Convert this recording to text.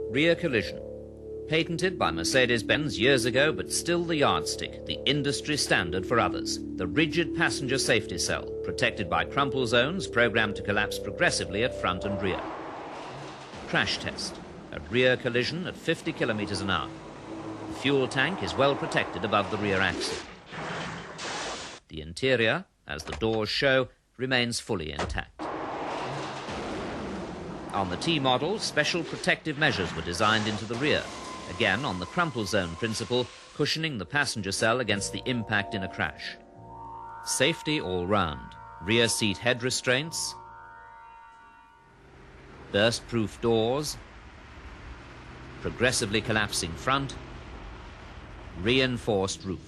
Rear collision. Patented by Mercedes-Benz years ago, but still the yardstick, the industry standard for others. The rigid passenger safety cell, protected by crumple zones programmed to collapse progressively at front and rear. Crash test. A rear collision at 50 kilometers an hour. The fuel tank is well protected above the rear axle. The interior, as the doors show, remains fully intact. On the T model, special protective measures were designed into the rear, again on the crumple zone principle, cushioning the passenger cell against the impact in a crash. Safety all round. Rear seat head restraints, burst-proof doors, progressively collapsing front, reinforced roof.